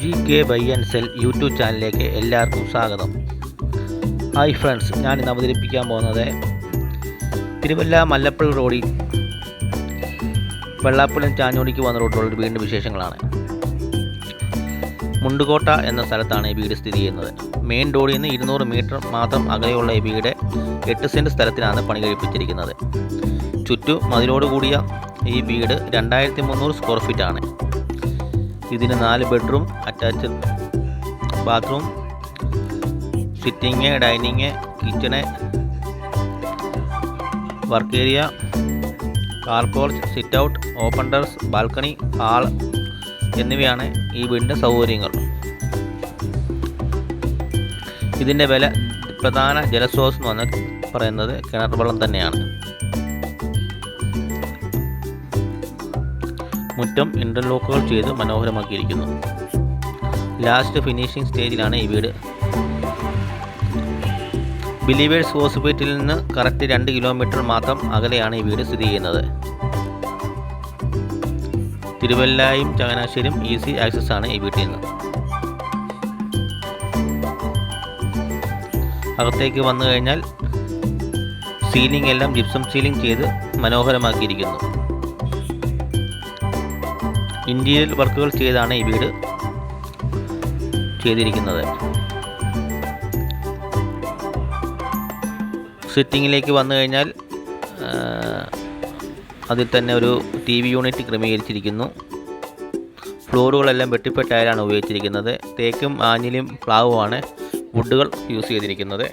GK Buy and Sell YouTube ചാനലിലേക്ക് എല്ലാവർക്കും സ്വാഗതം. ഹായ് ഫ്രണ്ട്സ്, ഞാനിന്ന് അവതരിപ്പിക്കാൻ പോകുന്നത് തിരുവല്ല മല്ലപ്പള്ളി റോഡിൽ വെള്ളാപ്പള്ളി ചാഞ്ഞോടിക്ക് വന്ന റോഡിലുള്ള വീടിൻ്റെ വിശേഷങ്ങളാണ്. മുണ്ടുകോട്ട എന്ന സ്ഥലത്താണ് ഈ വീട് സ്ഥിതി ചെയ്യുന്നത്. മെയിൻ റോഡിൽ നിന്ന് 200 മീറ്റർ മാത്രം അകലെയുള്ള ഈ വീട് 8 സെൻറ്റ് സ്ഥലത്തിനാണ് പണി കഴിപ്പിച്ചിരിക്കുന്നത്. ചുറ്റും മതിലോട് കൂടിയ ഈ വീട് 2300 സ്ക്വയർ ഫീറ്റ് ആണ്. ഇതിന് 4 bedroom, attached bathroom, sitting, dining, kitchen, work area, car porch, sit out, open terrace, balcony, hall എന്നിവയാണ് ഈ വീടിൻ്റെ സൗകര്യങ്ങൾ. ഇതിൻ്റെ പ്രധാന ജലസ്രോതസ് എന്ന് പറയുന്നത് കിണർ വെള്ളം തന്നെയാണ്. മുറ്റം ഇൻ്റർലോക്കുകൾ ചെയ്ത് മനോഹരമാക്കിയിരിക്കുന്നു. ലാസ്റ്റ് ഫിനിഷിംഗ് സ്റ്റേജിലാണ് ഈ വീട്. ബിലീവേഴ്സ് ഹോസ്പിറ്റലിൽ നിന്ന് കറക്റ്റ് 2 കിലോമീറ്റർ മാത്രം അകലെയാണ് ഈ വീട് സ്ഥിതി ചെയ്യുന്നത്. തിരുവല്ലയും ചങ്ങനാശ്ശേരിയും ഈസി ആക്സസ് ആണ് ഈ വീട്ടിൽ നിന്ന്. അകത്തേക്ക് വന്നു കഴിഞ്ഞാൽ സീലിംഗ് എല്ലാം ജിപ്സം സീലിംഗ് ചെയ്ത് മനോഹരമാക്കിയിരിക്കുന്നു. ഇൻറ്റീരിയർ വർക്കുകൾ ചെയ്താണ് ഈ വീട് ചെയ്തിരിക്കുന്നത്. സിറ്റിങ്ങിലേക്ക് വന്നു കഴിഞ്ഞാൽ അതിൽ തന്നെ ഒരു TV യൂണിറ്റ് ക്രമീകരിച്ചിരിക്കുന്നു. ഫ്ലോറുകളെല്ലാം വെട്ടിപ്പെട്ട ടൈലാണ് ഉപയോഗിച്ചിരിക്കുന്നത്. തേക്കും ആഞ്ഞിലും പ്ലാവുമാണ് വുഡുകൾ യൂസ് ചെയ്തിരിക്കുന്നത്.